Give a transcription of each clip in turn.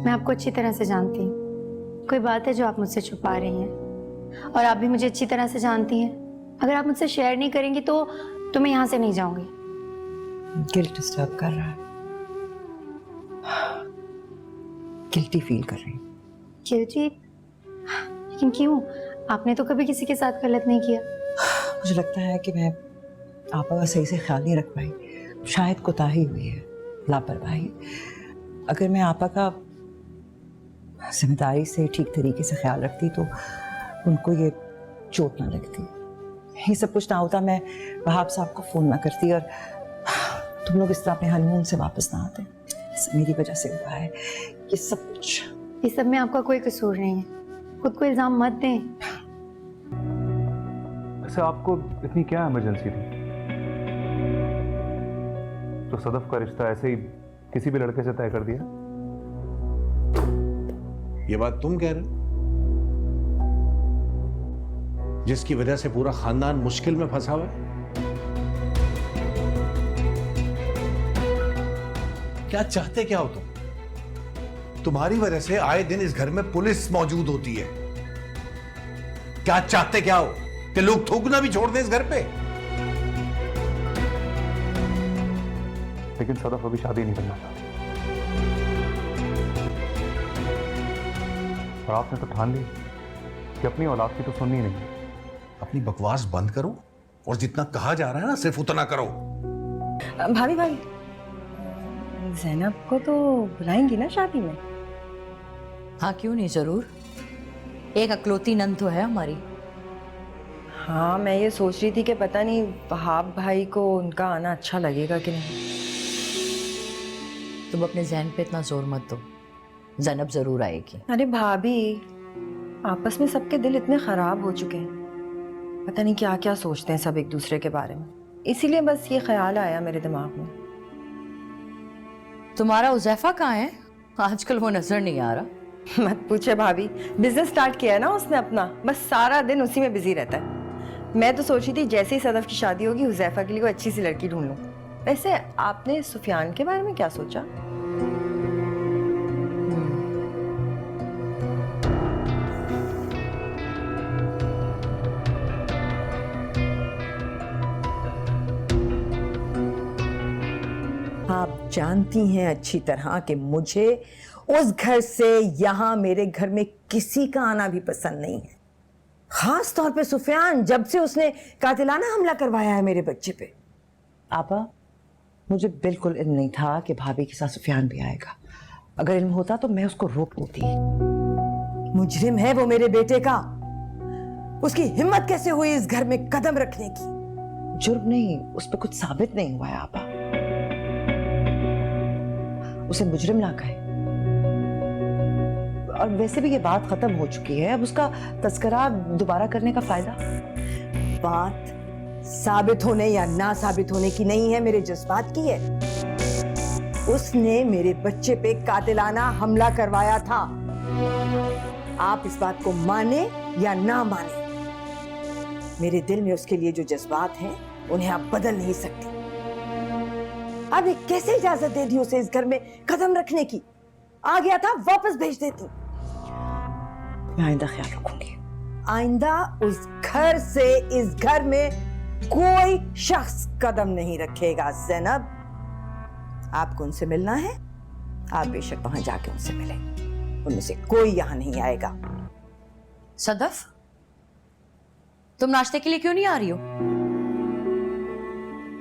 मैं आपको अच्छी तरह से जानती हूँ। कोई बात है जो आप मुझसे छुपा रही हैं, और आप भी मुझे अच्छी तरह से जानती हैं। अगर आप मुझसे शेयर नहीं करेंगी तो मैं यहाँ से नहीं जाऊंगी। गिल्ट डिस्टर्ब कर रहा है, गिल्टी फील कर रही हूँ। गिल्टी? लेकिन क्यों? आपने तो कभी किसी के साथ गलत नहीं किया। मुझे लगता है कि मैं आपा का सही से ख्याल नहीं रख पाई, शायद कोताही हुई है, लापरवाही। अगर मैं आपा का जिम्मेदारी से ठीक तरीके से ख्याल रखती तो उनको ये चोट ना लगती। ये सब कुछ ना होता, मैं वहाब साहब को फोन ना करती और तुम लोग इस तरह अपने हनीमून से वापस ना आते। मेरी वजह से हुआ है ये सब कुछ। इस सब में आपका कोई कसूर नहीं है, खुद को इल्जाम मत दें। वैसे आपको इतनी क्या इमरजेंसी थी? तो सदफ का रिश्ता ऐसे ही किसी भी लड़के से तय कर दिया? ये बात तुम कह रहे हो, जिसकी वजह से पूरा खानदान मुश्किल में फंसा हुआ है? क्या चाहते क्या हो तुम? तुम्हारी वजह से आए दिन इस घर में पुलिस मौजूद होती है। क्या चाहते क्या हो कि लोग थूकना भी छोड़ दें इस घर पे? लेकिन सदफ अभी शादी नहीं करना चाहती, और आपने तो ठान ली कि अपनी औलाद की तो सुननी नहीं है। अपनी बकवास बंद करो और जितना कहा जा रहा है ना सिर्फ उतना करो। भाभी भाभी, ज़ैनब को तो बुलाएंगी ना शादी में? हाँ क्यों नहीं, जरूर। एक अकलौती नंद तो है हमारी। हाँ, मैं ये सोच रही थी कि पता नहीं वहाब भाई को उनका आना अच्छा लगेगा कि नहीं। तुम अपने जहन पे इतना जोर मत दो, ज़ैनब जरूर आएगी। अरे भाभी, आपस में सबके दिल इतने खराब हो चुके हैं, पता नहीं क्या क्या सोचते हैं सब एक दूसरे के बारे में। इसीलिए बस ये ख्याल आया मेरे दिमाग में। तुम्हारा उज़ैफा कहाँ है? आजकल वो नजर नहीं आ रहा। मत पूछे भाभी, बिजनेस स्टार्ट किया है ना उसने अपना, बस सारा दिन उसी में बिजी रहता है। मैं तो सोची थी जैसे ही सदफ की शादी होगी हुज़ैफा के लिए कोई अच्छी सी लड़की ढूंढ लूं। वैसे आपने सुफियान के बारे में क्या सोचा? आप जानती हैं अच्छी तरह कि मुझे उस घर से यहाँ मेरे घर में किसी का आना भी पसंद नहीं है। खास तौर पे सुफियान, जब से उसने कातिलाना हमला करवाया है मेरे बच्चे पे। आपा, मुझे बिल्कुल इल्म नहीं था कि भाभी के साथ सुफियान भी आएगा। अगर इल्म होता तो मैं उसको रोक देती। मुजरिम है वो मेरे बेटे का। उसकी हिम्मत कैसे हुई इस घर में कदम रखने की? जुर्म नहीं, उस पर कुछ साबित नहीं हुआ है आपा। उसे मुजरिम ना कहे। और वैसे भी ये बात खत्म हो चुकी है, अब उसका तस्करा दोबारा करने का फायदा? बात साबित होने या ना साबित होने की नहीं है, मेरे जज्बात की है। उसने मेरे बच्चे पे कातिलाना हमला करवाया था। आप इस बात को माने या ना माने, मेरे दिल में उसके लिए जो जज्बात हैं उन्हें आप बदल नहीं सकते। आपने कैसे इजाजत दे दी उसे इस घर में कदम रखने की? आ गया था, वापस भेज देती। मैं आइंदा ख्याल रखूंगी। आइंदा उस घर से इस घर में कोई शख्स कदम नहीं रखेगा। ज़ैनब, आपको उनसे मिलना है, आप बेशक वहां जाके उनसे मिलें। उनमें से कोई यहां नहीं आएगा। सदफ, तुम नाश्ते के लिए क्यों नहीं आ रही हो?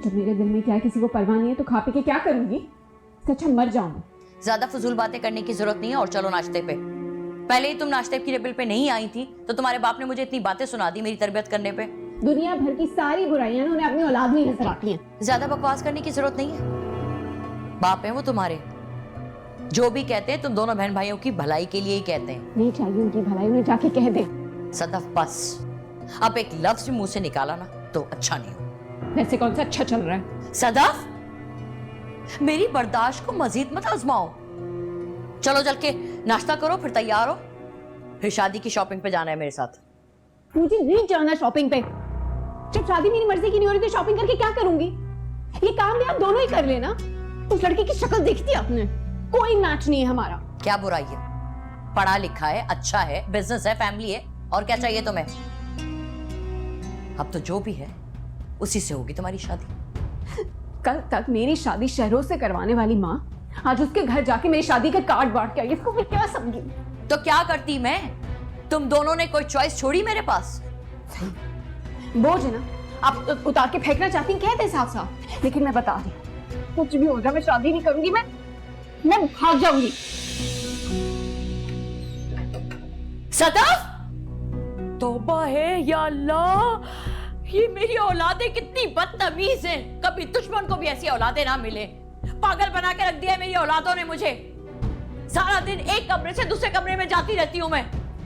जब मेरे दिल में क्या है किसी को परवाह नहीं है तो खा पी के क्या करूंगी? इससे अच्छा मर जाऊं। ज्यादा फजूल बातें करने की जरूरत नहीं है, और चलो नाश्ते पे। पहले ही तुम नाश्ते की टेबल पे नहीं आई थी तो तुम्हारे बाप ने मुझे इतनी बातें सुना दी मेरी तरबियत करने पे। दुनिया भर की सारी बुराइयां उन्हें अपनी औलाद में नजर आती हैं। ज्यादा बकवास करने की जरूरत नहीं है। बाप है वो तुम्हारे, जो भी कहते हैं तुम दोनों बहन भाइयों की भलाई के लिए ही कहते हैं। नहीं चाहिए उनकी भलाई, उन्हें जाके कह दे। सदफ बस, अब एक लफ्ज भी मुंह से निकाला ना तो अच्छा नहीं हो। वैसे कौन सा अच्छा चल रहा है? सदफ, मेरी बर्दाश्त को मजीद मत आजमाओ। चलो चल के नाश्ता करो, फिर तैयार हो, फिर शादी की शॉपिंग पे जाना है मेरे साथ। मुझे नहीं जाना शॉपिंग पे। जब शादी मेरी मर्जी की नहीं हो रही तो शॉपिंग करके क्या करूंगी? ये काम भी आप दोनों ही कर लेना। उस लड़की की शक्ल देखी थी आपने? कोई मैच नहीं है हमारा। क्या बुराई है? पढ़ा लिखा है, अच्छा है, बिजनेस है, फैमिली है, और क्या चाहिए तुम्हें? अब तो जो भी है उसी से होगी तुम्हारी शादी। कल तक मेरी शादी शहरों से करवाने वाली माँ आज उसके घर जाके मेरी शादी के कार्ड बांट के आई। इसको मैं क्या समझी? तो क्या करती मैं? तुम दोनों ने कोई चॉइस छोड़ी मेरे पास? बोझ है ना, आप उतार के फेंकना चाहती हैं, कह दे साफ साफ। लेकिन मैं बता रही हूँ, कुछ भी हो जाए मैं शादी नहीं करूंगी। मैं भाग जाऊंगी। सदफ, तौबा है या अल्लाह, ये मेरी औलादें कितनी बदतमीज हैं। कभी दुश्मन को भी ऐसी औलादें ना मिले। पागल बना के रख दिया है मेरी औलादों ने मुझे। सारा दिन एक कमरे से दूसरे कमरे में जाती रहती हूँ मैं।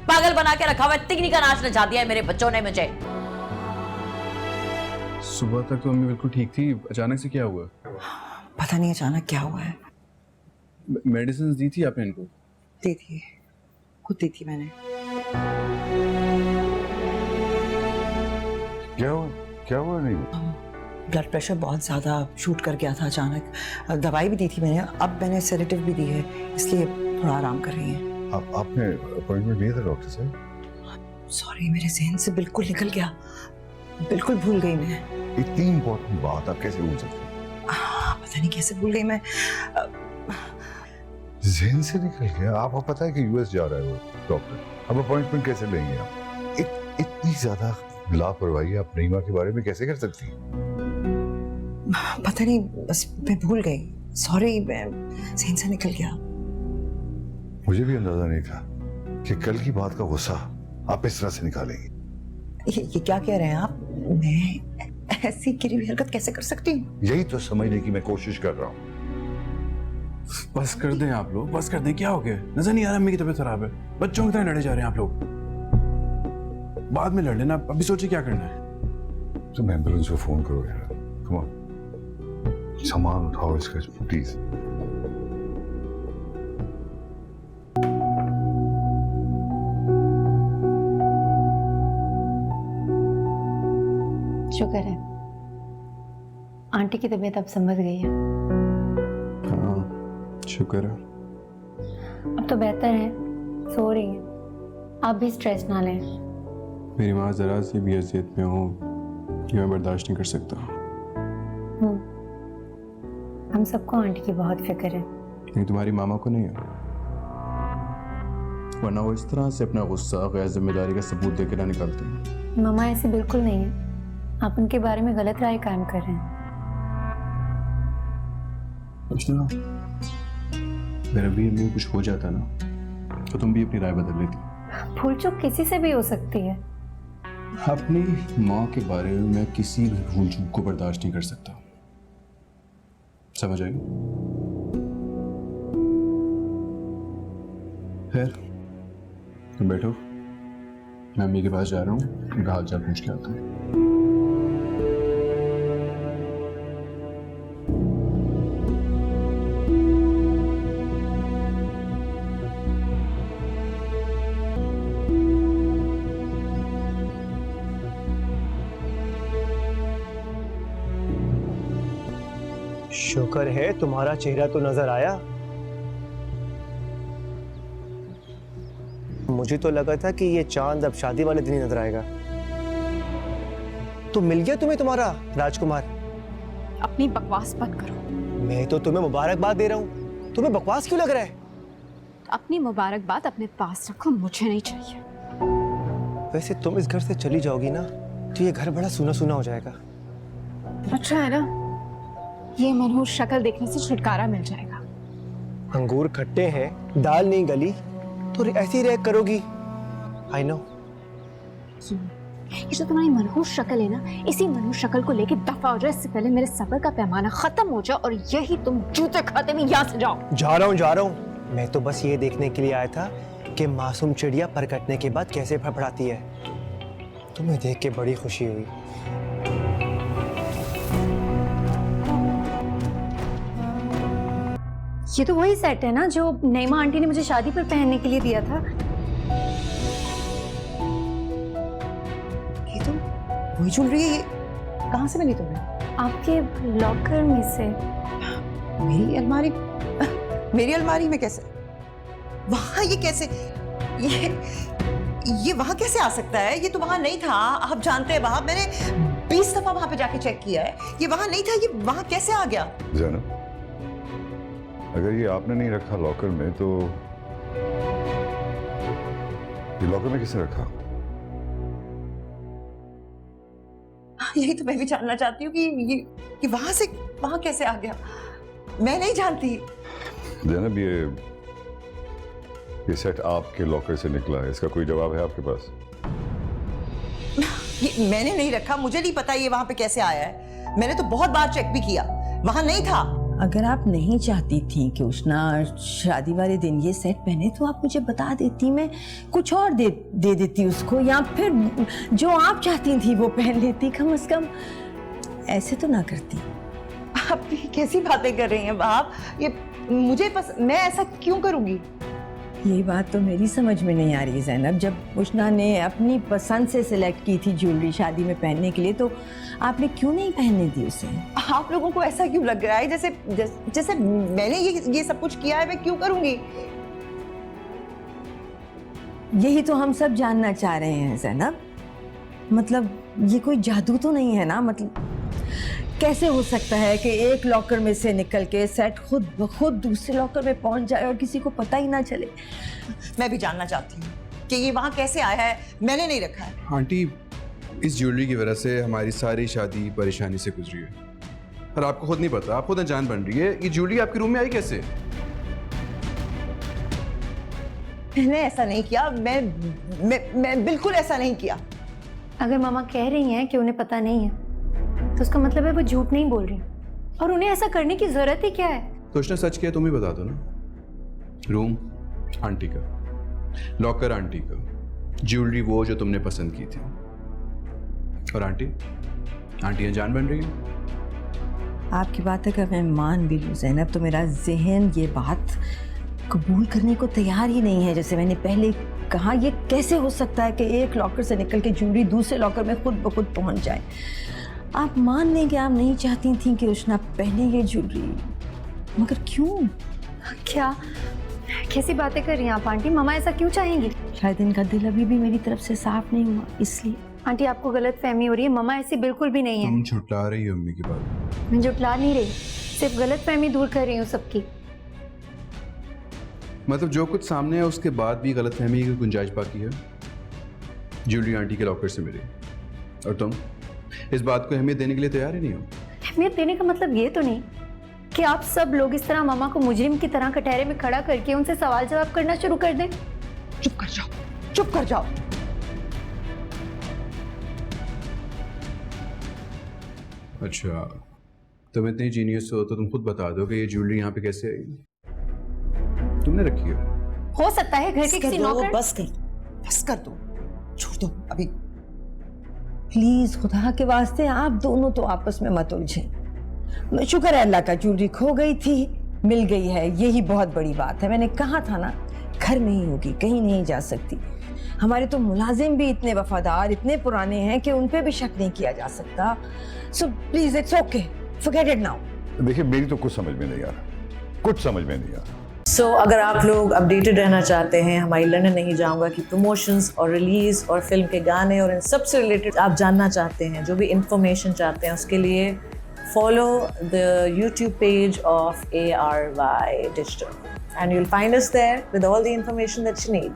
पागल बना के रखा हुआ है, तिगनी का नाच नचा दिया है मेरे बच्चों ने मुझे। सुबह तक तो मम्मी बिल्कुल ठीक थी, अचानक से क्या हुआ? पता नहीं अचानक क्या हुआ है। मेडिसिन दी थी आपने इनको? दी थी, खुद दी थी मैंने। क्या हुआ नहीं? ब्लड प्रेशर बहुत ज़्यादा शूट कर गया था अचानक। दवाई भी दी थी मैंने, अब मैंने सेडेटिव भी दी है, इसलिए थोड़ा आराम कर रही हैं। आपने अपॉइंटमेंट लिया था डॉक्टर से? सॉरी, मेरे जहन से बिल्कुल निकल गया, बिल्कुल भूल गई मैं। इतनी इम्पोर्टेंट बात आप कैसे भूल सकते? पता नहीं कैसे भूल गई मैं। जहन से निकल गया? आपको पता है कि यूएस जा रहा है वो डॉक्टर, अब अपॉइंटमेंट कैसे लेंगे आप? इतनी ज्यादा लापरवाही आप नईमा के बारे में कैसे कर सकती हैं? पता नहीं, बस मैं भूल गई, सॉरी, मैं जहन से निकल गया। मुझे भी अंदाजा नहीं था कि कल की बात का गुस्सा आप इस तरह से निकालेंगे। ये क्या कह रहे हैं आप? मैं ऐसी गिरी हुई हरकत कैसे कर सकती हूँ? यही तो समझने की मैं कोशिश कर रहा हूँ। बस कर दें आप लोग, बस कर दें। क्या हो गया? नजर नहीं आ रहा अम्मी की तबीयत खराब है? बच्चों की तरह लड़े जा रहे हैं आप लोग। बाद में लड़ लेना, अभी सोचिए क्या करना है। तुम एम्बुलेंस को फोन करो यार, कम ऑन, सामान उठाओ इसका प्लीज। शुक्र है आंटी की तबीयत अब समझ गई है। हाँ शुक्र है। अब तो बेहतर है, सो रही है। आप भी स्ट्रेस ना लें। मेरी माँ जरा सी भी अजियत में हो कि मैं बर्दाश्त नहीं कर सकता। हम सबको आंटी की बहुत फिक्र है। लेकिन तुम्हारी मामा को नहीं है, वरना वो इस तरह से अपना गुस्सा गैर जिम्मेदारी का सबूत देकर ना निकालते हैं। मामा ऐसी बिल्कुल नहीं है, आप उनके बारे में गलत राय कायम कर रहे हैं। मेरा भी अम्मी कुछ हो जाता ना तो तुम भी अपनी राय बदल लेती। भूल चूक किसी से भी हो सकती है। अपनी माँ के बारे में मैं किसी भी भूल चूक को बर्दाश्त नहीं कर सकता, समझ आई? खैर तुम बैठो, मैं अम्मी के पास जा रहा हूँ, उनका हाल चाल पूछ के आता हूँ। शुक्र है तुम्हारा चेहरा तो नजर आया। मुझे तो लगा था कि ये चांद अब शादी वाले दिन ही नजर आएगा। तो मिल गया तुम्हें तुम्हारा राजकुमार? अपनी बकवास मत करो। मैं तो तुम्हें मुबारकबाद दे रहा हूँ, तुम्हें बकवास क्यों लग रहा है? अपनी मुबारकबाद अपने पास रखो, मुझे नहीं चाहिए। वैसे तुम इस घर से चली जाओगी ना तो ये घर बड़ा सूना सूना हो जाएगा। अच्छा है ना, ये मनहूस शक्ल देखने से छुटकारा मिल जाएगा। अंगूर खट्टे हैं, दाल नहीं गली, तो ऐसी रिएक्ट करोगी। I know. ये जो तुम्हारी मनहूस शक्ल है ना, इसी मनहूस शक्ल को लेके दफा हो जाए, इससे पहले मेरे सब्र का पैमाना खत्म हो जाए और यही तुम जूते खाते में यहाँ से जाओ। जा रहा हूँ। मैं तो बस ये देखने के लिए आया था कि मासूम चिड़िया पर कटने के बाद कैसे फड़फड़ाती है। तुम्हें देख के बड़ी खुशी हुई। ये तो वही सेट है ना जो नईमा आंटी ने मुझे शादी पर पहनने के लिए दिया था। ये तो वही ज्वेलरी है। ये कहाँ से मिली तुम्हें? आपके लॉकर में से। मेरी अलमारी में कैसे? वहां ये कैसे, ये वहां कैसे आ सकता है? ये तो वहां नहीं था, आप जानते हैं वहां, मैंने 20 दफा वहां पे जाके चेक किया है, ये वहां नहीं था, ये वहां कैसे आ गया? ज़ैनब, अगर ये आपने नहीं रखा लॉकर में तो ये लॉकर में किसने रखा? यही तो मैं भी जानना चाहती हूँ कि वहां से वहां कैसे आ गया। मैं नहीं जानती। ज़ैनब, ये सेट आपके लॉकर से निकला है, इसका कोई जवाब है आपके पास? ये मैंने नहीं रखा, मुझे नहीं पता ये वहां पे कैसे आया है। मैंने तो बहुत बार चेक भी किया, वहां नहीं था। अगर आप नहीं चाहती थी कि उष्णा शादी वाले दिन ये सेट पहने तो आप मुझे बता देती, मैं कुछ और दे देती उसको, या फिर जो आप चाहती थी वो पहन लेती। कम से कम ऐसे तो ना करती। आप ये कैसी बातें कर रही हैं आप? ये मुझे मैं ऐसा क्यों करूंगी? यही बात तो मेरी समझ में नहीं आ रही है ज़ैनब। जब उष्णा ने अपनी पसंद से सिलेक्ट की थी ज्वेलरी शादी में पहनने के लिए, तो आपने क्यों नहीं पहनने दी उसे? आप लोगों को ऐसा क्यों लग रहा है जैसे मैंने ये सब कुछ किया है? मैं क्यों करूंगी? यही तो हम सब जानना चाह रहे हैं ज़ैनब। मतलब ये कोई जादू तो नहीं है ना? मतलब कैसे हो सकता है कि एक लॉकर में से निकल के सेट खुद ब खुद दूसरे लॉकर में पहुंच जाए और किसी को पता ही ना चले? मैं भी जानना चाहती हूँ कि ये वहां कैसे आया है। मैंने नहीं रखा है। आंटी, इस ज्वेलरी की वजह से हमारी सारी शादी परेशानी से गुजरी है, और आपको खुद नहीं पता, आप खुद अनजान बन रही है। ये ज्वेलरी आपके रूम में आई कैसे? मैंने ऐसा नहीं किया। मैं बिल्कुल ऐसा नहीं किया। अगर मामा कह रही हैं कि उन्हें पता नहीं है तो उसका मतलब है वो झूठ नहीं बोल रही, और उन्हें ऐसा करने की जरूरत ही क्या है? तो उसने सच किया, तुम ही बता दो ना। रूम आंटी का, लॉकर आंटी का, ज्वेलरी वो जो तुमने पसंद की थी, और आंटी अनजान बन रही है। आपकी बात अगर मैं मान भी लूँ ज़ैनब, तो मेरा जहन ये बात कबूल करने को तैयार ही नहीं है। जैसे मैंने पहले कहा, ये कैसे हो सकता है कि एक लॉकर से निकल के ज्वेलरी दूसरे लॉकर में खुद ब खुद पहुंच जाए? आप मान लें कि आप नहीं चाहती थी कि उष्णा पहने ये ज्वेलरी, मगर क्यों? क्या कैसी बातें कर रही हैं आप आंटी? मामा ऐसा क्यों चाहेंगी? शायद इनका दिल अभी भी मेरी तरफ से साफ नहीं हुआ, इसलिए। आंटी, आपको गलत फहमी हो रही है। मामा ऐसी बिल्कुल भी नहीं है। तुम छुटला रही हो अम्मी की बात। मैं जुटला नहीं रही, सिर्फ गलत फहमी दूर कर रही हूँ सबकी। मतलब जो कुछ सामने है उसके बाद भी गलत फहमी की गुंजाइश बाकी है। ज्वेलरी आंटी के लॉकर से मिली, और तुम इस बात को अहमियत देने के लिए तैयार ही नहीं हो। अहमियत देने का मतलब ये तो नहीं कि आप सब लोग इस तरह मामा को मुजरिम की तरह कटहरे में खड़ा करके उनसे सवाल जवाब करना शुरू कर दें। चुप कर जाओ, चुप कर जाओ। अच्छा, तुम इतनी जीनियस हो तो तुम खुद बता दो कि ये ज्वेलरी यहाँ पे कैसे आई? तुमने रखी है? हो सकता है घर के किसी नौकर। बस कर दो, छोड़ दो अभी। प्लीज खुदा के वास्ते आप दोनों तो आपस में मत उलझें। शुक्र है अल्लाह का, ज्वेलरी खो गई थी, मिल गई है, यही बहुत बड़ी बात है। मैंने कहा था ना, घर में ही होगी, कहीं नहीं जा सकती। हमारे तो मुलाजिम भी इतने वफादार, इतने पुराने हैं कि उन पे भी शक नहीं किया जा सकता। So please it's okay, forget it now. देखिए, मेरी तो कुछ समझ में नहीं आ रहा, कुछ समझ में नहीं आ रहा। अगर आप लोग अपडेटेड रहना चाहते हैं हमारी लंदन नहीं जाऊंगा की प्रमोशंस और रिलीज और फिल्म के गाने और इन सब से रिलेटेड आप जानना चाहते हैं, जो भी इंफॉर्मेशन चाहते हैं, उसके लिए follow the YouTube page of ARY Digital and you'll find us there with all the information that you need.